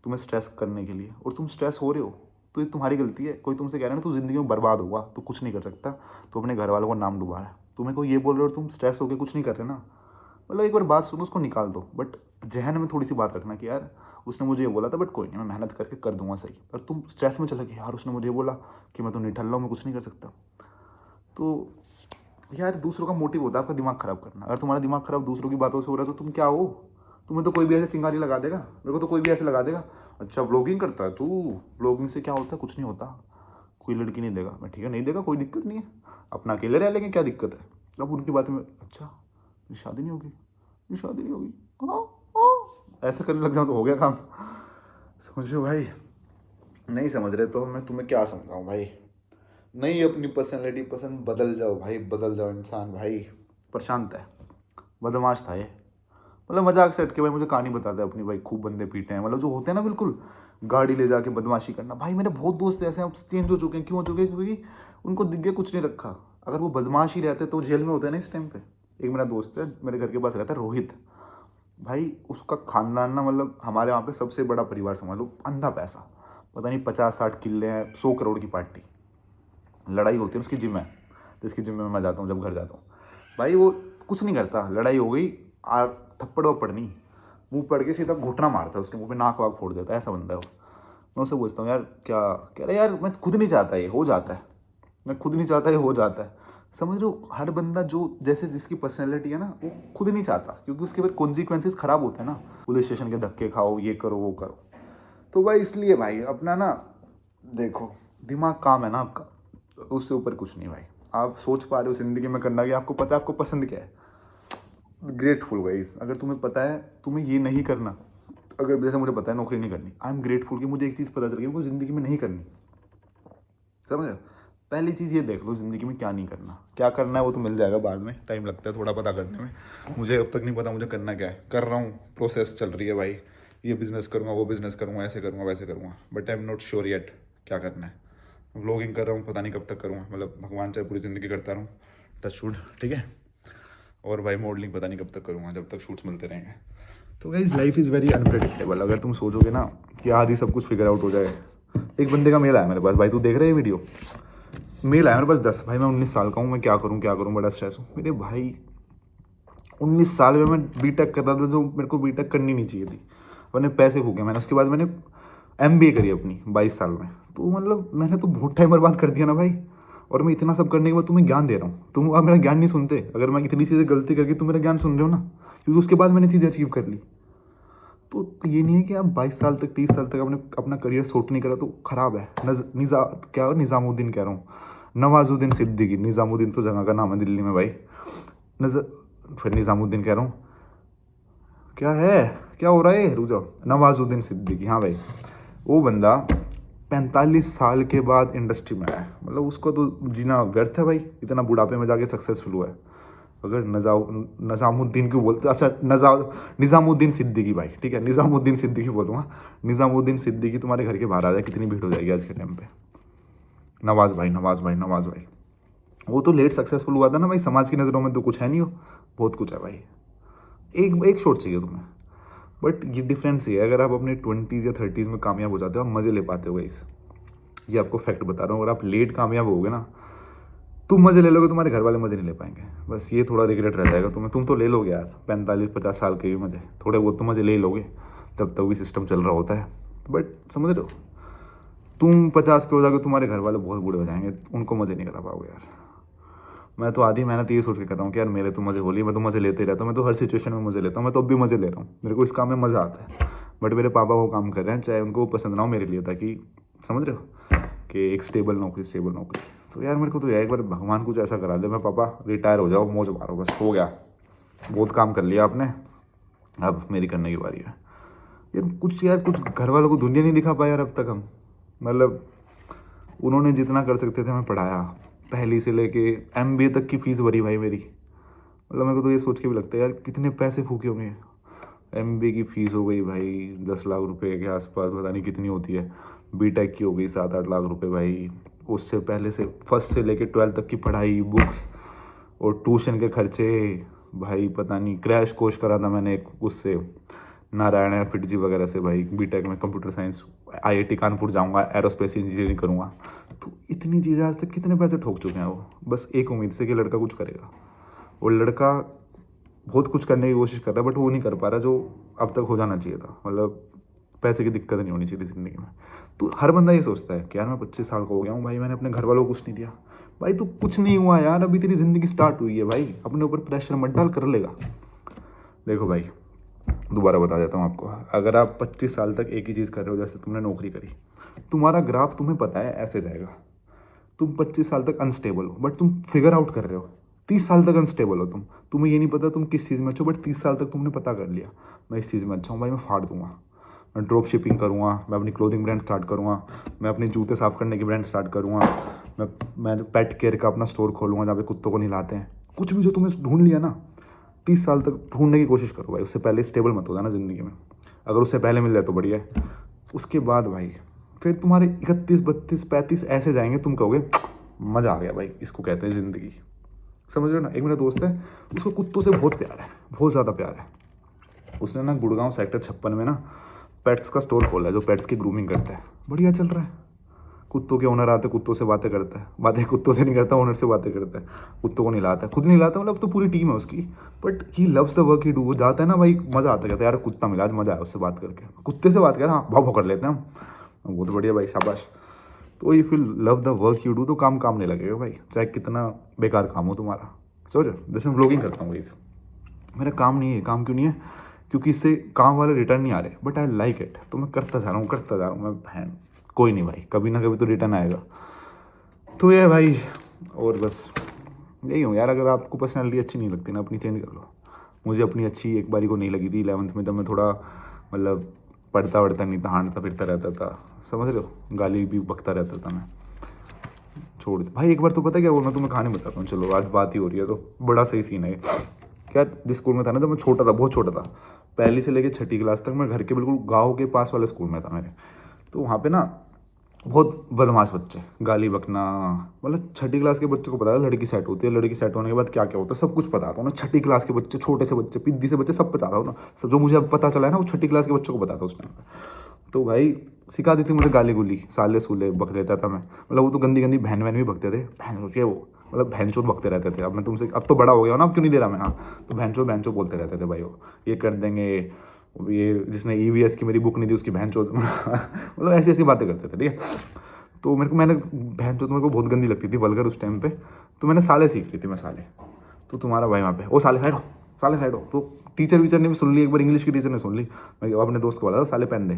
तुम्हें स्ट्रेस करने के लिए और तुम स्ट्रेस हो रहे हो तो ये तुम्हारी गलती है। कोई तुमसे कह रहा है ना तू ज़िंदगी में बर्बाद हुआ, तो कुछ नहीं कर सकता, तो अपने घर वालों को नाम डुबा रहा है। तुम्हें कोई ये बोल रहे हो तुम स्ट्रेस होकर कुछ नहीं कर रहे ना, मतलब एक बार बात सुनो उसको निकाल दो, बट जहन में थोड़ी सी बात रखना कि यार उसने मुझे ये बोला था बट कोई नहीं मैं मेहनत करके कर दूंगा सही। पर तुम स्ट्रेस में चले गए यार उसने मुझे बोला कि मैं तो निठल्ला हूँ, मैं कुछ नहीं कर सकता। तो यार दूसरों का मोटिव होता है आपका दिमाग खराब करना। अगर तुम्हारा दिमाग खराब दूसरों की बातों से हो रहा है तो तुम क्या हो? तुम्हें तो कोई भी ऐसे चिंगारी लगा देगा, मेरे को तो कोई भी ऐसे लगा देगा, अच्छा व्लॉगिंग करता है तू, व्लॉगिंग से क्या होता है? कुछ नहीं होता, कोई लड़की नहीं देगा। मैं ठीक है नहीं देगा, कोई दिक्कत नहीं है, अपना अकेले रह लेंगे, क्या दिक्कत है? अब उनकी बातें में अच्छा मेरी शादी नहीं होगी, मेरी शादी नहीं होगी, हाँ हाँ ऐसा करने लग जाऊँ तो हो गया काम। समझ रहे हो भाई? नहीं समझ रहे तो मैं तुम्हें क्या समझाऊँ भाई? नहीं अपनी पर्सनैलिटी पसंद, बदल जाओ भाई, बदल जाओ इंसान भाई। प्रशांत है, बदमाश था ये, मतलब मजाक से हटके भाई मुझे कहानी बताता है अपनी, भाई खूब बंदे पीटे हैं, मतलब जो होते हैं ना बिल्कुल गाड़ी ले जाके बदमाशी करना। भाई मेरे बहुत दोस्त ऐसे हैं, अब चेंज हो चुके हैं। क्यों हो चुके हैं? क्योंकि उनको दिख गया कुछ नहीं रखा। अगर वो बदमाश ही रहते तो जेल में होते हैं ना इस टाइम पे। एक मेरा दोस्त है मेरे घर के पास रहता है, रोहित भाई, उसका खानदान ना मतलब हमारे यहाँ पे सबसे बड़ा परिवार समझ लो, अंधा पैसा, पता नहीं 50-60 किले हैं, 100 करोड़ की पार्टी। लड़ाई होती है उसकी जिम है, जिसकी जिम में मैं जाता हूँ जब घर जाता हूँ भाई, वो कुछ नहीं करता, लड़ाई हो गई थप्पड़ वप्पड़ नहीं, मुंह पड़ के सीधा घुटना मारता है उसके मुंह पे, नाक वाक फोड़ देता है, ऐसा बंदा है वो। मैं उससे पूछता हूँ यार क्या, कह रहा है यार मैं खुद नहीं चाहता ये हो जाता है, मैं खुद नहीं चाहता ये हो जाता है। समझ लो हर बंदा जो जैसे जिसकी पर्सनैलिटी है ना वो खुद नहीं चाहता, क्योंकि उसके फिर कॉन्सिक्वेंसेस खराब होते हैं ना, पुलिस स्टेशन के धक्के खाओ, ये करो वो करो। तो भाई इसलिए भाई अपना ना देखो, दिमाग काम है ना आपका, तो उससे ऊपर कुछ नहीं भाई। आप सोच पा रहे हो ज़िंदगी में करना, कि आपको पता है आपको पसंद क्या है, ग्रेटफुल गाइस। अगर तुम्हें पता है तुम्हें ये नहीं करना, अगर जैसे मुझे पता है नौकरी नहीं करनी, आई एम ग्रेटफुल कि मुझे एक चीज़ पता चल गई मुझे ज़िंदगी में नहीं करनी। समझ? पहली चीज़ ये देख लो ज़िंदगी में क्या नहीं करना, क्या करना है वो तो मिल जाएगा बाद में, टाइम लगता है थोड़ा पता करने में। मुझे अब तक नहीं पता मुझे करना क्या है, कर रहा हूँ, प्रोसेस चल रही है भाई, ये बिज़नेस करूँगा, वो बिज़नेस करूँगा, ऐसे करूँगा, वैसे करूँगा, but I am not sure yet क्या करना है। व्लॉगिंग कर रहा हूँ, पता नहीं कब तक करूँगा, मतलब भगवान चाहे पूरी ज़िंदगी करता रहूँ, टच वुड, ठीक है। और भाई मॉडलिंग पता नहीं कब तक करूँगा, जब तक शूट्स मिलते रहेंगे। तो guys life is very unpredictable. अगर तुम सोचोगे ना कि आज ही सब कुछ फिगर आउट हो जाए। एक बंदे का मेल आया मेरे पास, भाई तू देख रहे हैं वीडियो, मेल आया मेरे पास 10, भाई मैं 19 साल का हूँ, मैं क्या करूँ बड़ा स्ट्रेस हूँ। मेरे भाई 19 साल में मैं बीटेक कर रहा था, जो मेरे को बीटेक करनी नहीं चाहिए थी, मैंने पैसे फूके मैंने। उसके बाद मैंने MBA करी अपनी 22 साल में। तो मतलब मैंने तो बहुत टाइम बर्बाद कर दिया ना भाई। और मैं इतना सब करने के बाद तुम्हें ज्ञान दे रहा हूँ, तुम अब मेरा ज्ञान नहीं सुनते। अगर मैं इतनी चीज़ें गलती करके तुम मेरा ज्ञान सुन रहे हो ना, क्योंकि उसके बाद मैंने चीज़ें अचीव कर ली। तो ये नहीं है कि आप 22 साल तक 30 साल तक आपने अपना करियर सोट नहीं करा तो ख़राब है। निज़ामुद्दीन कह रहा हूँ, नवाजुद्दीन सिद्दीकी, निज़ामुद्दीन तो जगह का नाम है दिल्ली में भाई, फिर निज़ामुद्दीन कह रहा हूँ, क्या है, क्या हो रहा है, रुक जाओ, नवाजुद्दीन सिद्दीकी, हाँ भाई। वो बंदा 45 साल के बाद इंडस्ट्री में आया है, मतलब उसको तो जीना व्यर्थ है भाई, इतना बुढ़ापे में जाके सक्सेसफुल हुआ है। अगर नज़ामुद्दीन क्यों बोलते, अच्छा निज़ामुद्दीन सिद्दीकी भाई, ठीक है निज़ामुद्दीन सिद्दीकी बोलूँगा। निज़ामुद्दीन सिद्दीकी तुम्हारे घर के बाहर आ जाए, कितनी भीड़ हो जाएगी आज के टाइम पे। नवाज़ भाई, नवाज़ भाई, नवाज़ भाई, वो तो लेट सक्सेसफुल हुआ था ना भाई, समाज की नज़रों में तो कुछ है नहीं, हो बहुत कुछ है भाई। एक एक शॉट चाहिए तुम्हें, बट ये डिफरेंस ये है, अगर आप अपने 20s या 30s में कामयाब हो जाते हो, आप मज़े ले पाते हो इस, ये आपको फैक्ट बता रहा हूँ। अगर आप लेट कामयाब होगे ना, तुम मज़े ले लोगे, तुम्हारे घर वाले मज़े नहीं ले पाएंगे, बस ये थोड़ा रिग्रेट रह जाएगा तुम्हें। तुम तो ले लोगे यार 45-50 साल के भी मज़े, थोड़े बहुत तो मज़े ले ही लोगे, जब तक भी सिस्टम चल रहा होता है। बट समझ रहे हो, तुम 50 के हो जाओगे, तुम्हारे घर वाले बहुत बूढ़े हो जाएंगे, उनको मज़े नहीं करा पाओगे यार। मैं तो आधी मेहनत ये सोच के कर रहा हूँ कि यार मेरे तो मज़े हो लिए, मैं तो मज़े लेते रहता हूँ, मैं तो हर सिचुएशन में मज़े लेता हूँ, मैं तो अब भी मज़े ले रहा हूँ, मेरे को इस काम में मज़ा आता है। बट मेरे पापा वो काम कर रहे हैं, चाहे उनको पसंद ना हो मेरे लिए, ताकि समझ रहे हो कि एक स्टेबल नौकरी। तो यार मेरे को तो यार एक बार भगवान कुछ ऐसा करा दे, मैं पापा रिटायर हो जाओ, मौज मारो, बस हो गया, बहुत काम कर लिया आपने, अब मेरी करने की बारी है। यार कुछ घर वालों को दुनिया नहीं दिखा पाया यार अब तक हम, मतलब उन्होंने जितना कर सकते थे मैं पढ़ाया, पहली से लेके MBA तक की फ़ीस भरी भाई मेरी। मतलब मेरे को तो ये सोच के भी लगता है यार कितने पैसे फूके होंगे, MBA की फ़ीस हो गई भाई 10 लाख रुपए के आसपास, पता नहीं कितनी होती है। बीटेक की हो गई 7-8 लाख रुपए भाई। उससे पहले से फर्स्ट से लेके 12th तक की पढ़ाई, बुक्स और ट्यूशन के खर्चे भाई, पता नहीं। क्रैश कोर्स करा था मैंने एक उससे, नारायण या फिटजी वगैरह से भाई। बीटेक में कंप्यूटर साइंस, IIT कानपुर जाऊंगा, एरोस्पेस इंजीनियरिंग करूंगा। तो इतनी चीज़ें आज तक कितने पैसे ठोक चुके हैं वो, बस एक उम्मीद से कि लड़का कुछ करेगा। और लड़का बहुत कुछ करने की कोशिश कर रहा है बट वो नहीं कर पा रहा जो अब तक हो जाना चाहिए था। मतलब पैसे की दिक्कत नहीं होनी चाहिए थी ज़िंदगी में। तो हर बंदा ये सोचता है कि यार मैं 25 साल का हो गया हूँ भाई, मैंने अपने घर वालों को कुछ नहीं दिया। भाई तो कुछ नहीं हुआ यार, अभी तेरी ज़िंदगी स्टार्ट हुई है भाई, अपने ऊपर प्रेशर मत डाल, कर लेगा। देखो भाई, दोबारा बता देता हूँ आपको। अगर आप 25 साल तक एक ही चीज़ कर रहे हो, जैसे तुमने नौकरी करी, तुम्हारा ग्राफ तुम्हें पता है ऐसे जाएगा। तुम 25 साल तक अनस्टेबल हो बट तुम फिगर आउट कर रहे हो। 30 साल तक अनस्टेबल हो तुम, तुम्हें ये नहीं पता तुम किस चीज़ में अच्छे हो, बट 30 साल तक तुमने पता कर लिया मैं इस चीज़ में अच्छा हूँ भाई, मैं फाड़ दूंगा, मैं ड्रॉप शिपिंग करूँगा, मैं अपनी क्लोथिंग ब्रांड स्टार्ट करूँगा, मैं अपने जूते साफ़ करने की ब्रांड स्टार्ट करूँगा, मैं पेट केयर का अपना स्टोर खोलूँगा जहाँ पे कुत्तों को नहलाते हैं। कुछ भी जो तुमने ढूंढ लिया ना, 30 साल तक ढूंढने की कोशिश करो भाई। उससे पहले स्टेबल मत हो जाना ज़िंदगी में। अगर उससे पहले मिल जाए तो बढ़िया है। उसके बाद भाई फिर तुम्हारे 31, 32, 35 ऐसे जाएंगे, तुम कहोगे मज़ा आ गया भाई, इसको कहते हैं ज़िंदगी। समझ रहे हो ना। एक मेरा दोस्त है, उसको कुत्तों से बहुत प्यार है, बहुत ज़्यादा प्यार है। उसने ना गुड़गांव सेक्टर 56 में ना पेट्स का स्टोर खोला है, जो पेट्स की ग्रूमिंग करता है। बढ़िया चल रहा है। कुत्तों के ओनर आते, कुत्तों से बातें करता है, बातें कुत्तों से नहीं करता, ओनर से बातें करता है। कुत्तों को नहलाता है, खुद नहीं नहलाता, मतलब तो पूरी टीम है उसकी। But he loves the work he do. वो जाता है ना भाई, मज़ा आता है, कहता है यार कुत्ता मिला आज, मज़ा आया उससे बात करके। कुत्ते से बात कर, हाँ भाव भाव कर लेते हैं हम, वो तो बढ़िया भाई, शाबाश। तो if you love the work you do तो काम काम नहीं लगेगा भाई, चाहे कितना बेकार काम हो तुम्हारा। समझो, जैसे मैं व्लॉगिंग करता हूँ भाई, मेरा काम नहीं है। काम क्यों नहीं है? क्योंकि इससे काम वाले रिटर्न नहीं आ रहे, बट आई लाइक इट, तो मैं करता जा रहा हूँ, करता जा रहा हूँ। मैं बहन कोई नहीं भाई, कभी ना कभी तो रिटर्न आएगा। तो ये भाई, और बस यही हूँ यार। अगर आपको पर्सनैलिटी अच्छी नहीं लगती ना, अपनी चेंज कर लो। मुझे अपनी अच्छी एक बारी को नहीं लगी थी 11th में, जब मैं थोड़ा मतलब पढ़ता वढ़ता नहीं था, हांडता फिरता रहता था, समझ रहे हो, गाली भी बकता रहता था मैं, छोड़ दे भाई। एक बार तो पता क्या हुआ, मैं तुम्हें कहानी बताता हूँ, चलो आज बात ही हो रही है तो बड़ा सही सीन है। क्या, जिस स्कूल में था ना, जब मैं छोटा था, बहुत छोटा था, पहली से लेकर 6ठी क्लास तक, मैं घर के बिल्कुल गाँव के पास वाले स्कूल में था मेरे। तो वहाँ पे ना बहुत बदमाश बच्चे, गाली बकना, मतलब 6ठी क्लास के बच्चों को पता है लड़की सेट होती है, लड़की सेट होने के बाद क्या क्या होता है सब कुछ पता था ना। 6ठी क्लास के बच्चे, छोटे से बच्चे, पिद्दी से बच्चे, सब पता था ना। सब जो मुझे अब पता चला है ना, वो 6ठी क्लास के बच्चों को पता था उस टाइम पर। तो भाई सिखा दी थी मुझे गाली गुली, साले सूले बक देता था मैं। मतलब वो तो गंदी गंदी बहन वहन भी बकते थे, बहन उसके वो, मतलब बहन चोद बकते रहते थे। अब मैं तुमसे, अब तो बड़ा हो गया हो ना, अब क्यों नहीं दे रहा मैं, हाँ। तो बहन चोद बोलते रहते थे भाई, वो ये कर देंगे, ये जिसने EVS की मेरी बुक नहीं दी उसकी बहन चोद मतलब ऐसी ऐसी बातें करते थे, ठीक है। तो मैंने बहन चोद मेरे को बहुत गंदी लगती थी, वल्गर उस टाइम पे। तो मैंने साले सीख ली थी, मैं साले। तो तुम्हारा भाई वहाँ पे, ओ साले साइड हो, साले साइड हो। तो टीचर वीचर ने भी सुन ली, एक बार इंग्लिश की टीचर ने सुन ली। मैं अपने दोस्त को बोला साले पहन दे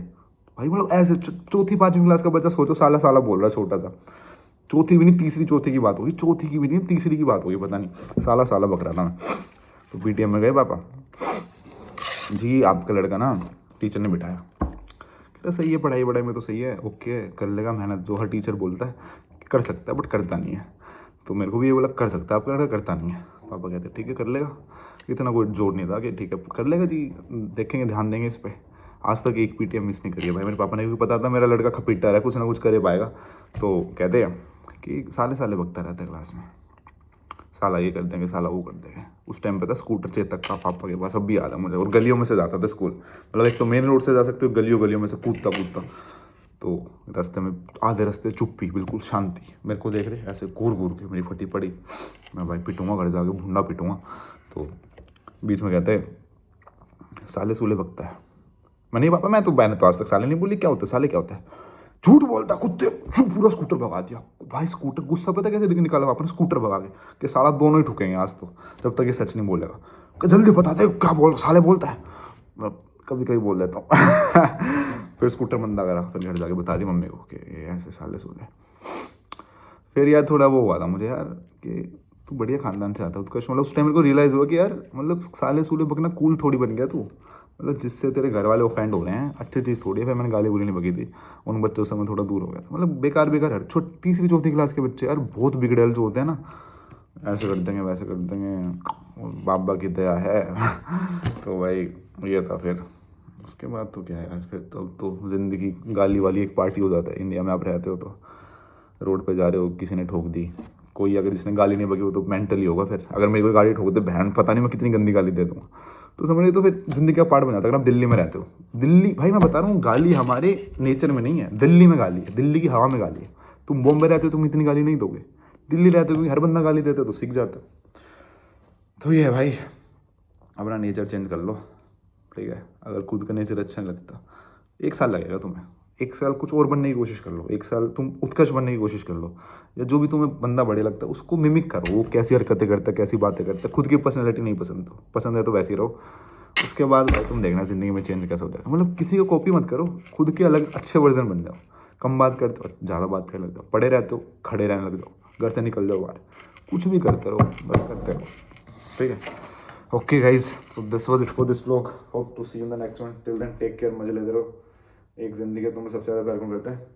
भाई। मतलब ऐसे चौथी 5वीं क्लास का बच्चा, सोचो साला साला बोल रहा है, छोटा सा। चौथी भी नहीं, तीसरी चौथी की बात होगी, चौथी की भी नहीं, तीसरी की बात होगी, पता नहीं, साला साला बक रहा था मैं। तो PTM में गए, पापा जी आपका लड़का ना, टीचर ने बिठाया, कहता सही है, पढ़ाई वढ़ाई में तो सही है, ओके कर लेगा मेहनत, जो हर टीचर बोलता है कर सकता है बट करता नहीं है। तो मेरे को भी ये बोला कर सकता है आपका लड़का, करता नहीं है। पापा कहते ठीक है कर लेगा। इतना कोई जोर नहीं था कि ठीक है कर लेगा जी, देखेंगे, ध्यान देंगे इस पर। आज तक एक PTM मिस नहीं करी है भाई। मेरे पापा ने भी पता था मेरा लड़का खपीटा है, कुछ ना कुछ करे पाएगा। तो कहते हैं कि साले साले बकता रहता है क्लास में, साला ये कर देंगे, साला वो कर देंगे। उस टाइम पे था स्कूटर चेतक का पापा के पास, अब भी याद है मुझे। और गलियों में से जाता था स्कूल, मतलब एक तो मेन रोड से जा सकते हो, गलियों गलियों में से कूदता कूदता। तो रास्ते में आधे रास्ते चुप्पी, बिल्कुल शांति, मेरे को देख रहे ऐसे घूर घूर के, मेरी फटी पड़ी। मैं भाई पिटूंगा, घर जाके भुंडा पिटूंगा। तो बीच में कहते हैं साले सूले बकता है। मैं नहीं पापा, मैं तो मैंने तो आज तक साले नहीं बोली, क्या होता है साले, क्या होता है, झूठ बोलता कुत्ते, पूरा स्कूटर भगा दिया भाई। स्कूटर, गुस्सा पता कैसे निकाला आपने, स्कूटर भगा के कि साला दोनों ही ठुकेंगे आज तो, जब तक ये सच नहीं बोलेगा। कि जल्दी बता दे क्या बोल, साले बोलता है। मैं कभी कभी बोल देता हूँ फिर स्कूटर मंदा करा, फिर घर जाके बता दी मम्मी को कि ये ऐसे साले सूले। फिर यार थोड़ा वो हुआ था मुझे यार कि तू बढ़िया खानदान से आता है उत्कर्ष। मतलब उस टाइम मेरे को रियलाइज़ हुआ कि यार मतलब साले सूले बकना कूल थोड़ी बन गया तू, मतलब जिससे तेरे घर वाले ऑफेंड हो रहे हैं, अच्छी चीज़ थोड़ी है। फिर मैंने गाली गुली नहीं बकी थी, उन बच्चों से मैं थोड़ा दूर हो गया था। मतलब बेकार बेकार हर तीसरी चौथी क्लास के बच्चे यार बहुत बिगड़ेल जो होते हैं ना, ऐसे कर देंगे वैसे कर देंगे, बाबा की दया है तो भाई ये था फिर। उसके बाद तो क्या है यार, फिर तो ज़िंदगी गाली वाली एक पार्टी हो जाता है। इंडिया में आप रहते हो तो रोड पे जा रहे हो, किसी ने ठोक दी, कोई अगर जिसने गाली नहीं बकी वो तो मेंटली होगा। फिर अगर मेरी कोई गाड़ी ठोक दे, बहन पता नहीं मैं कितनी गंदी गाली दे दूँगा, तो समझ रहे, तो फिर ज़िंदगी का पार्ट बन जाता है। अगर आप दिल्ली में रहते हो, दिल्ली भाई मैं बता रहा हूँ, गाली हमारे नेचर में नहीं है, दिल्ली में गाली है, दिल्ली की हवा में गाली है। तुम बॉम्बे रहते हो, तुम इतनी गाली नहीं दोगे। दिल्ली रहते हो क्योंकि हर बंदा गाली देते हो तो सीख जाते हो। तो ये है भाई, अपना नेचर चेंज कर लो, ठीक है। अगर खुद का नेचर अच्छा नहीं लगता, 1 साल लगेगा तुम्हें, 1 साल कुछ और बनने की कोशिश कर लो, 1 साल तुम उत्कर्ष बनने की कोशिश कर लो, या जो भी तुम्हें बंदा बढ़िया लगता है उसको मिमिक करो। वो कैसी हरकतें करता है, कैसी बातें करता है, खुद की पर्सनैलिटी नहीं पसंद है तो वैसे ही रहो। उसके बाद भाई तुम देखना ज़िंदगी में चेंज कैसा हो जाएगा। मतलब किसी को कॉपी मत करो, खुद के अलग अच्छे वर्जन बन जाओ। कम बात करते हो, ज़्यादा बात करने लग जाओ, पड़े रहते हो, खड़े रहने लग जाओ, घर से निकल जाओ बाहर, कुछ भी करते रहो, बस करते रहो, ठीक है। Okay guys, so this was it for this vlog. Hope to see you in the next one. Till then take care, मजे लेते रहो। एक ज़िंदगी है, तुम्हें सबसे ज़्यादा प्यार कौन करता है?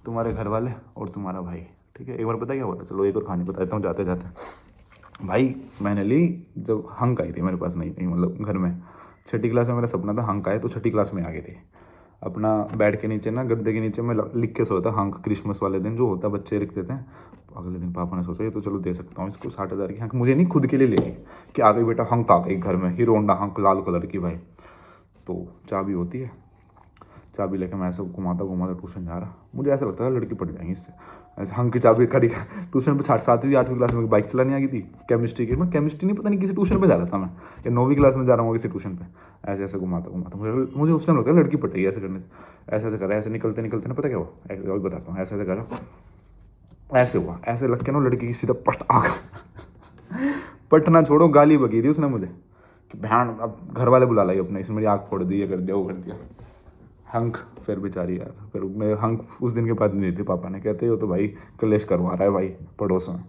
तुम्हारे घर वाले और तुम्हारा भाई, ठीक है। एक बार पता क्या हुआ था, चलो एक और कहानी बताता हूँ जाते जाते। भाई मैंने ली, जब हंक आई थी मेरे पास, नहीं मतलब घर में, 6ठी क्लास में मेरा सपना था हंक आए, तो 6ठी क्लास में आ गई थी। अपना बेड के नीचे ना, गद्दे के नीचे मैं लिख के सोया था हंक। क्रिसमस वाले दिन जो होता है बच्चे लिख देते हैं। अगले दिन पापा ने सोचा ये तो चलो दे सकता हूँ इसको 60,000 की हंक, मुझे नहीं खुद के लिए ले ली कि आ गई बेटा हंक आ गई घर में, हीरो होंडा हंक लाल कलर की भाई। तो चाबी होती है, चाबी लेके मैं ऐसे घुमाता घुमाता ट्यूशन जा रहा। मुझे ऐसा लगता था लड़की पड़ जाएंगी इससे, ऐसे हंक की चाबी खड़ी। ट्यूशन पे 7वीं 8वीं क्लास में बाइक चलाने आ गई थी, केमिस्ट्री की। मैं केमिस्ट्री नहीं, पता नहीं किसी ट्यूशन पे जा रहा था मैं, या 9वीं क्लास में जा रहा हूँ किसी ट्यूशन पे। ऐसे ऐसे घुमाता घुमाता मुझे उस टाइम लगता है लड़की पड़ रही है ऐसे करने से। ऐसे ऐसे करा, ऐसे निकलते निकलते ना, पता क्या हुआ, ऐसे और बताता हूँ। ऐसे ऐसे करा, ऐसे हुआ, ऐसे लग के ना लड़की की सीधा पट आग। पट ना छोड़ो, गाली बकी थी उसने मुझे कि बहन, अब घर वाले बुला लाई अपने, इसने मेरी आँख फोड़ दी, ये कर दिया वो कर दिया। हंक फिर बेचारी यार, फिर मैं हंक उस दिन के बाद नहीं दी थी। पापा ने कहते हो तो भाई कलेश करवा रहा है भाई पड़ोस में।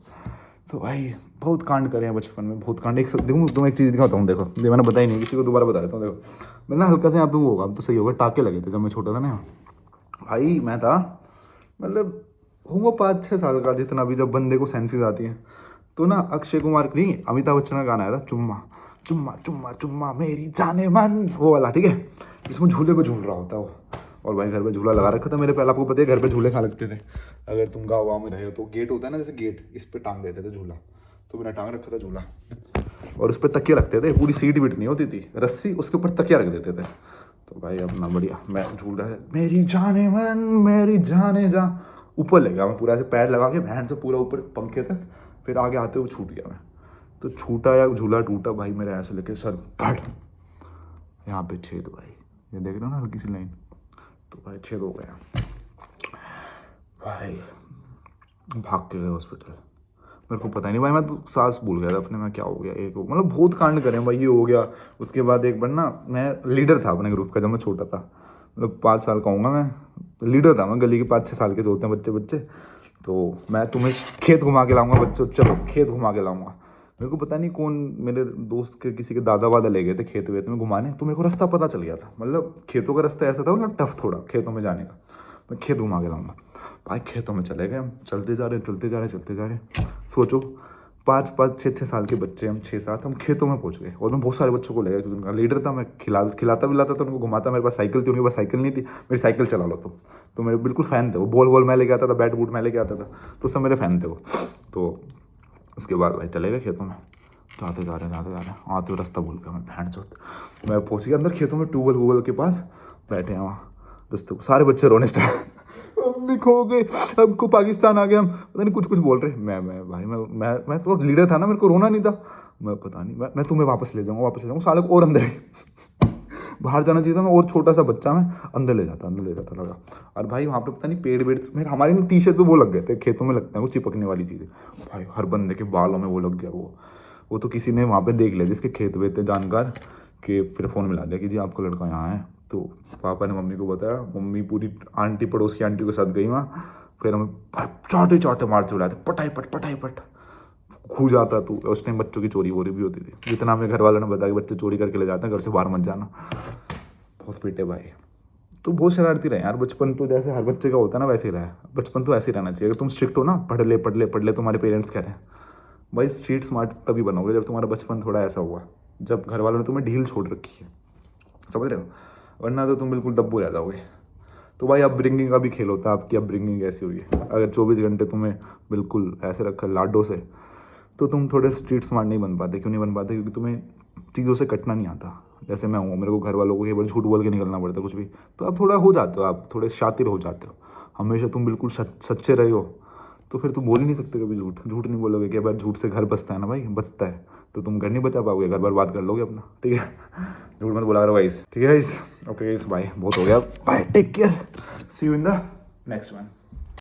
तो भाई बहुत कांड करे हैं बचपन में, बहुत कांड। एक देखो तुम्हें एक चीज़ दिखाता हूँ, देखो ये मैंने बताई नहीं किसी को, दोबारा बता देता हूँ। देखो मैं ना हल्का से यहाँ पे वो होगा, अब तो सही होगा, टाके लगे थे जब मैं छोटा था ना भाई। मैं था मतलब होऊंगा 5-6 साल का जितना भी, जब बंदे को सेंसेस आती है। तो ना अक्षय कुमार नहीं, अमिताभ बच्चन का गाना आया था, चुम्मा चुम्मा चुम्मा चुम्मा मेरी जाने मन, वो वाला, ठीक है, जिसमें झूले पे झूल रहा होता है वो। और भाई घर पे झूला लगा रखा था मेरे, पहले आपको पता है घर पे झूले कहाँ लगते थे। अगर तुम गाँव में रहे हो तो गेट होता है ना, जैसे गेट, इस पे टांग देते थे झूला। तो मैंने टांग रखा था झूला, और उस पर तकिया रखते थे, पूरी सीट बीट नहीं होती थी, रस्सी, उसके ऊपर तकिया रख देते थे। तो भाई अपना बढ़िया मैं झूल रहा है, मेरी जाने मन मेरी जाने जा, ऊपर ले गया मैं पूरा, ऐसे पैर लगा के बहन से पूरा ऊपर पंखे तक। फिर आगे आते हुए छूट गया मैं, तो छूटा या झूला टूटा भाई मेरे, ऐसे लेके सर फट, यहाँ पे छेद भाई, ये देख रहे हो ना हल्की सी लाइन, तो भाई छेद हो गया भाई। भाग के गए हॉस्पिटल, मेरे को पता नहीं भाई, मैं तो सांस भूल गया था अपने में, क्या हो गया एक, मतलब बहुत कांड करे भाई, ये हो गया। उसके बाद एक बार ना, मैं लीडर था अपने ग्रुप का जब मैं छोटा था, मतलब 5 साल का हूँगा मैं, तो लीडर था मैं गली के, 5-6 साल के जो होते हैं बच्चे बच्चे। तो मैं तुम्हें खेत घुमा के लाऊंगा बच्चों, चलो खेत घुमा के लाऊंगा। मेरे को पता नहीं कौन, मेरे दोस्त के किसी के दादा वादा ले गए थे खेत वेत में घुमाने, तो मेरे को रास्ता पता चल गया था। मतलब खेतों का रास्ता ऐसा था मतलब टफ थोड़ा खेतों में जाने का, मैं खेत घुमा के लाऊंगा भाई। खेतों में चले गए हम, चलते जा रहे, सोचो 5-6 साल के बच्चे हम, 6-7, हम खेतों में पहुंच गए। और मैं बहुत सारे बच्चों को ले गया क्योंकि उनका लीडर था, मैं खिलाता पिलाता था उनको, घुमाता। मेरे पास साइकिल थी, उनके पास साइकिल नहीं थी, मेरी साइकिल चला लो तो मेरे बिल्कुल फ़ैन थे वो। बॉल वॉल मैं लेके आता था, बैट बूट मैं लेके आता था, तो सब मेरे फ़ैन थे वो। तो उसके बाद भाई चले गए खेतों में, जाते जा रहे आते हुए रास्ता भूल गया मैं, भैंट चौथ। मैं पहुँच गया अंदर खेतों में, ट्यूबवेल के पास बैठे हैं वहाँ दोस्तों, सारे बच्चे रोने स्टार्ट, हम खो गए, हमको पाकिस्तान आ गया, हम पता नहीं कुछ बोल रहे। मैं भाई मैं तो लीडर था ना, मेरे को रोना नहीं था। मैं पता नहीं, मैं तुम्हें वापस ले जाऊँगा, साले को और अंदर बाहर जाना चाहिए था, मैं और छोटा सा बच्चा, मैं अंदर ले जाता लगा। और भाई वहाँ पे पता नहीं पेड़ वेड़, मेरे हमारे ना टी शर्ट पे वो लग गए थे, खेतों में लगते हैं वो चिपकने वाली चीज़ें भाई, हर बंदे के बालों में वो लग गया। वो तो किसी ने वहाँ पे देख लिया जिसके खेत वेत थे जानकार के, फिर फ़ोन मिला दिया कि जी आपका लड़का यहाँ है। तो पापा ने मम्मी को बताया, मम्मी पूरी आंटी पड़ोस की आंटी के साथ गई वहाँ। फिर हमें चाटे मार चुड़ाते, पटाई पट खू जाता। तो उस टाइम बच्चों की चोरी वोरी भी होती थी, जितना हमें घर वालों ने बताया कि बच्चे चोरी करके ले जाते हैं, घर से बाहर मत जाना। बहुत पीटे भाई। तो बहुत शरारती रहे यार बचपन, तो जैसे हर बच्चे का होता है ना वैसे ही रहा है बचपन, तो ऐसे ही रहना चाहिए। अगर तुम स्ट्रिक्ट हो ना, पढ़ ले तुम्हारे पेरेंट्स कह रहे हैं भाई, स्ट्रीट स्मार्ट तभी बनोगे जब तुम्हारा बचपन थोड़ा ऐसा हुआ, जब घर वालों ने तुम्हें ढील छोड़ रखी है। समझ रहे हो, वरना तो तुम बिल्कुल दब्बू रह जाओगे। तो भाई अपब्रिंगिंग का भी खेल होता है, आपकी अपब्रिंगिंग कैसी हुई है। अगर 24 घंटे तुम्हें बिल्कुल ऐसे रखा लाडो से, तो तुम थोड़े स्ट्रीट स्मार्ट नहीं बन पाते। क्यों नहीं बन पाते? क्योंकि तुम्हें चीज़ों से कटना नहीं आता। जैसे मैं हूँ, मेरे को घर वालों को कई बार झूठ बोल के निकलना पड़ता है कुछ भी, तो आप थोड़ा हो जाते हो, आप थोड़े शातिर हो जाते हो। हमेशा तुम बिल्कुल सच्चे रहे हो तो फिर तुम बोल ही नहीं सकते कभी झूठ। झूठ नहीं बोलोगे कि बार झूठ से घर बसता है ना भाई, बचता है, तो तुम घर नहीं बचा पाओगे, घर बर्बाद कर लोगे अपना। ठीक है, झूठ मत बोला करो गाइस। ठीक है गाइस, ओके गाइस, बाय, बहुत हो गया, bye, take care, see you in the next one.